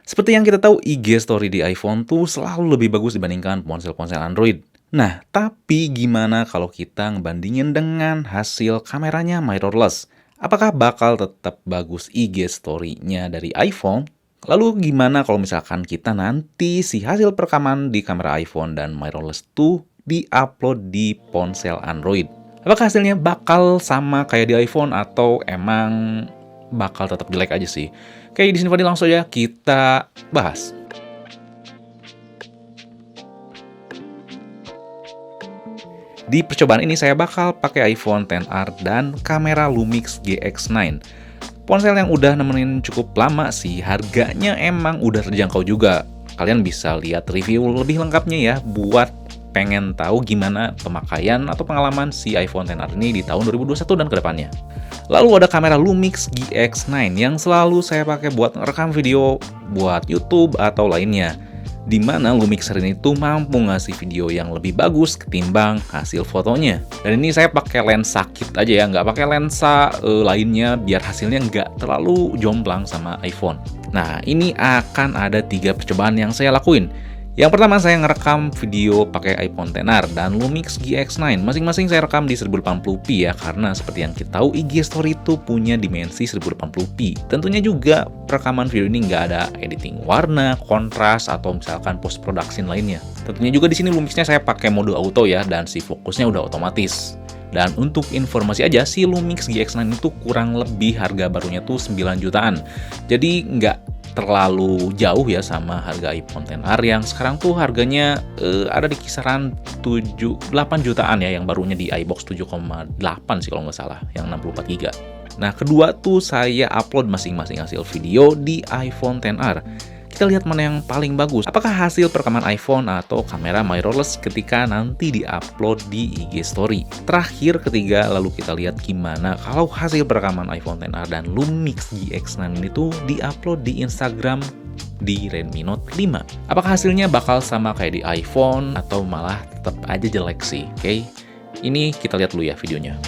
Seperti yang kita tahu, IG Story di iPhone tuh selalu lebih bagus dibandingkan ponsel-ponsel Android. Nah, tapi gimana kalau kita ngebandingin dengan hasil kameranya mirrorless? Apakah bakal tetap bagus IG Story-nya dari iPhone? Lalu gimana kalau misalkan kita nanti si hasil perekaman di kamera iPhone dan mirrorless tuh di-upload di ponsel Android? Apakah hasilnya bakal sama kayak di iPhone atau emang bakal tetap jelek aja sih? Oke, di sini Fadil langsung aja kita bahas. Di percobaan ini saya bakal pakai iPhone XR dan kamera Lumix GX9. Ponsel yang udah nemenin cukup lama sih, harganya emang udah terjangkau juga. Kalian bisa lihat review lebih lengkapnya ya buat pengen tahu gimana pemakaian atau pengalaman si iPhone XR ini di tahun 2021 dan kedepannya. Lalu ada kamera Lumix GX9 yang selalu saya pakai buat rekam video buat YouTube atau lainnya. Di mana Lumixer ini tuh mampu ngasih video yang lebih bagus ketimbang hasil fotonya. Dan ini saya pakai lensa kit aja ya, nggak pakai lensa lainnya biar hasilnya nggak terlalu jomplang sama iPhone. Nah, ini akan ada 3 percobaan yang saya lakuin. Yang pertama, saya ngerekam video pakai iPhone XR dan Lumix GX9. Masing-masing saya rekam di 1080p ya, karena seperti yang kita tahu IG Story itu punya dimensi 1080p. Tentunya juga rekaman video ini nggak ada editing warna, kontras, atau misalkan post production lainnya. Tentunya juga di sini Lumixnya saya pakai mode auto ya, dan si fokusnya udah otomatis. Dan untuk informasi aja, si Lumix GX9 itu kurang lebih harga barunya tuh 9 jutaan. Jadi nggak terlalu jauh ya sama harga iPhone XR yang sekarang tuh harganya ada di kisaran 8 jutaan ya, yang barunya di iBox 7,8 sih kalau nggak salah, yang 64 GB. Nah, kedua tuh saya upload masing-masing hasil video di iPhone XR. Kita lihat mana yang paling bagus. Apakah hasil perekaman iPhone atau kamera mirrorless ketika nanti di-upload di IG Story. Terakhir, ketiga, lalu kita lihat gimana kalau hasil perekaman iPhone XR dan Lumix GX9 ini tuh di-upload di Instagram di Redmi Note 5. Apakah hasilnya bakal sama kayak di iPhone atau malah tetap aja jelek sih? Oke, ini kita lihat dulu ya videonya.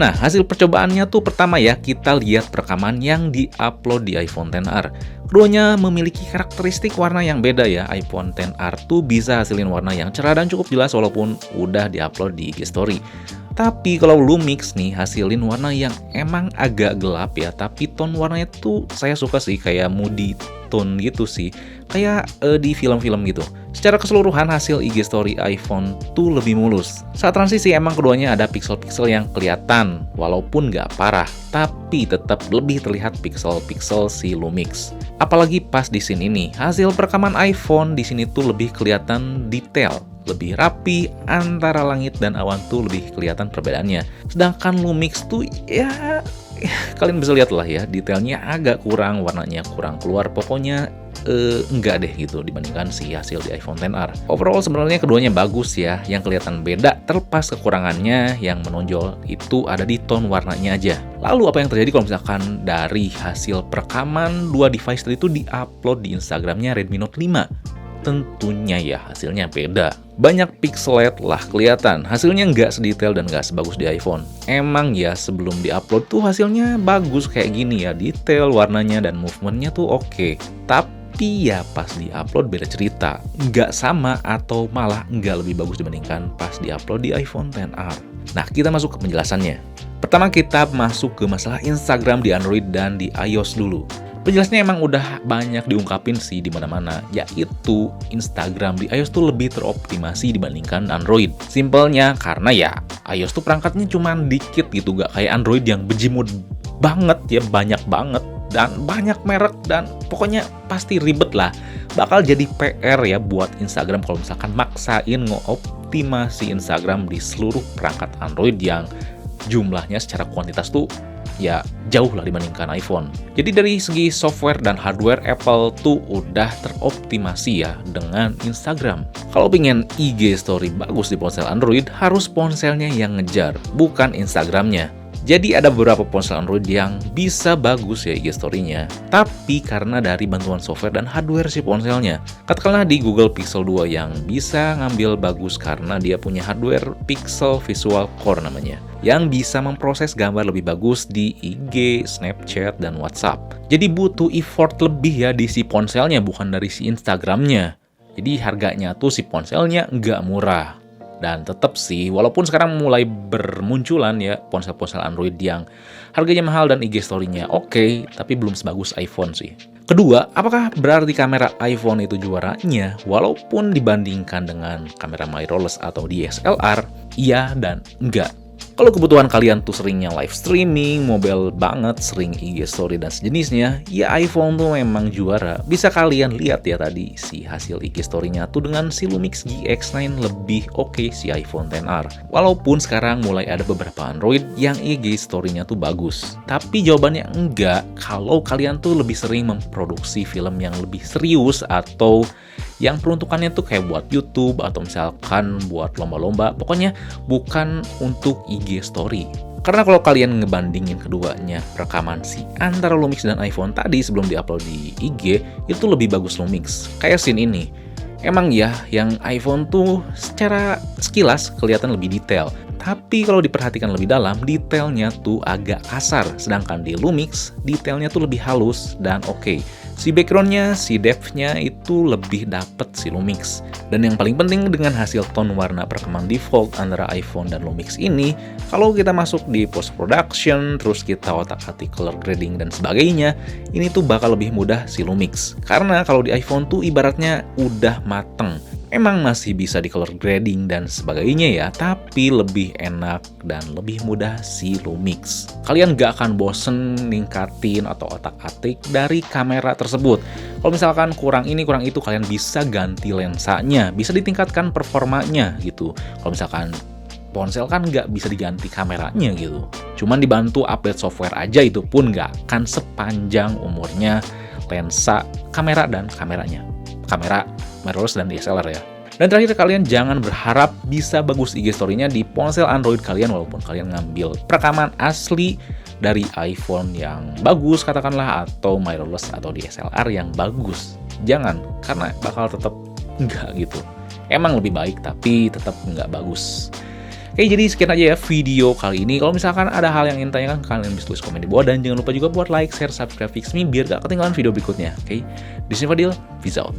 Nah, hasil percobaannya tuh pertama ya, kita lihat perekaman yang di-upload di iPhone XR. Keduanya memiliki karakteristik warna yang beda ya. iPhone XR tuh bisa hasilin warna yang cerah dan cukup jelas walaupun udah di-upload di IG Story. Tapi kalau Lumix nih hasilin warna yang emang agak gelap ya, tapi tone warnanya tuh saya suka sih, kayak moody tone gitu sih. Kayak di film-film gitu. Secara keseluruhan hasil IG Story iPhone tuh lebih mulus. Saat transisi emang keduanya ada pixel-pixel yang kelihatan, walaupun nggak parah, tapi tetap lebih terlihat pixel-pixel si Lumix. Apalagi pas di scene ini, hasil perekaman iPhone di sini tuh lebih kelihatan detail, lebih rapi, antara langit dan awan tuh lebih kelihatan perbedaannya. Sedangkan Lumix tuh ya kalian bisa lihat lah ya, detailnya agak kurang, warnanya kurang keluar, pokoknya enggak deh gitu dibandingkan si hasil di iPhone XR. Overall sebenarnya keduanya bagus ya, yang kelihatan beda terlepas kekurangannya yang menonjol itu ada di tone warnanya aja. Lalu apa yang terjadi kalau misalkan dari hasil perekaman dua device tadi itu di-upload di Instagramnya Redmi Note 5? tentunya ya hasilnya beda. Banyak pixelate lah kelihatan, hasilnya nggak sedetail dan nggak sebagus di iPhone. Emang ya sebelum diupload tuh hasilnya bagus kayak gini ya, detail, warnanya, dan movementnya tuh oke. Tapi ya pas diupload beda cerita, nggak sama atau malah nggak lebih bagus dibandingkan pas diupload di iPhone XR. Nah, kita masuk ke penjelasannya. Pertama kita masuk ke masalah Instagram di Android dan di iOS dulu. Penjelasannya emang udah banyak diungkapin sih di mana-mana, yaitu Instagram di iOS tuh lebih teroptimasi dibandingkan Android. Simpelnya karena ya iOS tuh perangkatnya cuma dikit gitu, gak kayak Android yang bejimut banget ya, banyak banget dan banyak merek dan pokoknya pasti ribet lah. Bakal jadi PR ya buat Instagram kalau misalkan maksain ngeoptimasi Instagram di seluruh perangkat Android yang jumlahnya secara kuantitas tuh ya jauh lah dibandingkan iPhone. Jadi dari segi software dan hardware Apple tuh udah teroptimasi ya dengan Instagram. Kalau pengen IG Story bagus di ponsel Android, harus ponselnya yang ngejar, bukan Instagramnya. Jadi ada beberapa ponsel Android yang bisa bagus ya IG Story-nya, tapi karena dari bantuan software dan hardware si ponselnya. Katakanlah di Google Pixel 2 yang bisa ngambil bagus karena dia punya hardware Pixel Visual Core namanya, yang bisa memproses gambar lebih bagus di IG, Snapchat, dan WhatsApp. Jadi butuh effort lebih ya di si ponselnya, bukan dari si Instagramnya. Jadi harganya tuh si ponselnya nggak murah. Dan tetap sih, walaupun sekarang mulai bermunculan ya ponsel-ponsel Android yang harganya mahal dan IG Story-nya oke, tapi belum sebagus iPhone sih. Kedua, apakah berarti kamera iPhone itu juaranya? Walaupun dibandingkan dengan kamera mirrorless atau DSLR, iya dan enggak. Kalau kebutuhan kalian tuh seringnya live streaming, mobile banget, sering IG Story dan sejenisnya, ya iPhone tuh memang juara. Bisa kalian lihat ya tadi si hasil IG Story-nya tuh dengan si Lumix GX9 lebih oke si iPhone XR. Walaupun sekarang mulai ada beberapa Android yang IG Story-nya tuh bagus. Tapi jawabannya enggak kalau kalian tuh lebih sering memproduksi film yang lebih serius atau yang peruntukannya tuh kayak buat YouTube atau misalkan buat lomba-lomba, pokoknya bukan untuk IG Story. Karena kalau kalian ngebandingin keduanya, rekaman si antara Lumix dan iPhone tadi sebelum diupload di IG, itu lebih bagus Lumix. Kayak scene ini. Emang ya, yang iPhone tuh secara sekilas kelihatan lebih detail. Tapi kalau diperhatikan lebih dalam, detailnya tuh agak kasar. Sedangkan di Lumix, detailnya tuh lebih halus dan oke. Si backgroundnya, si depth-nya itu lebih dapet si Lumix. Dan yang paling penting dengan hasil tone warna perkembangan default antara iPhone dan Lumix ini, kalau kita masuk di post-production, terus kita otak-atik color grading dan sebagainya, ini tuh bakal lebih mudah si Lumix. Karena kalau di iPhone tuh ibaratnya udah mateng. Emang masih bisa di color grading dan sebagainya ya, tapi lebih enak dan lebih mudah si Lumix. Kalian gak akan bosen ningkatin atau otak-atik dari kamera tersebut. Kalau misalkan kurang ini, kurang itu, kalian bisa ganti lensanya, bisa ditingkatkan performanya gitu. Kalau misalkan ponsel kan nggak bisa diganti kameranya gitu. Cuman dibantu update software aja, itu pun nggak akan sepanjang umurnya lensa kamera dan kameranya. Kamera mirrorless dan DSLR ya. Dan terakhir, kalian jangan berharap bisa bagus IG Story-nya di ponsel Android kalian walaupun kalian ngambil perekaman asli dari iPhone yang bagus katakanlah, atau mirrorless atau DSLR yang bagus. Jangan, karena bakal tetap enggak gitu. Emang lebih baik tapi tetap enggak bagus. Oke, jadi sekian aja ya video kali ini. Kalau misalkan ada hal yang ingin tanyakan, kalian bisa tulis komen di bawah. Dan jangan lupa juga buat like, share, subscribe Fixme biar gak ketinggalan video berikutnya. Oke, di sini Fadil, peace out.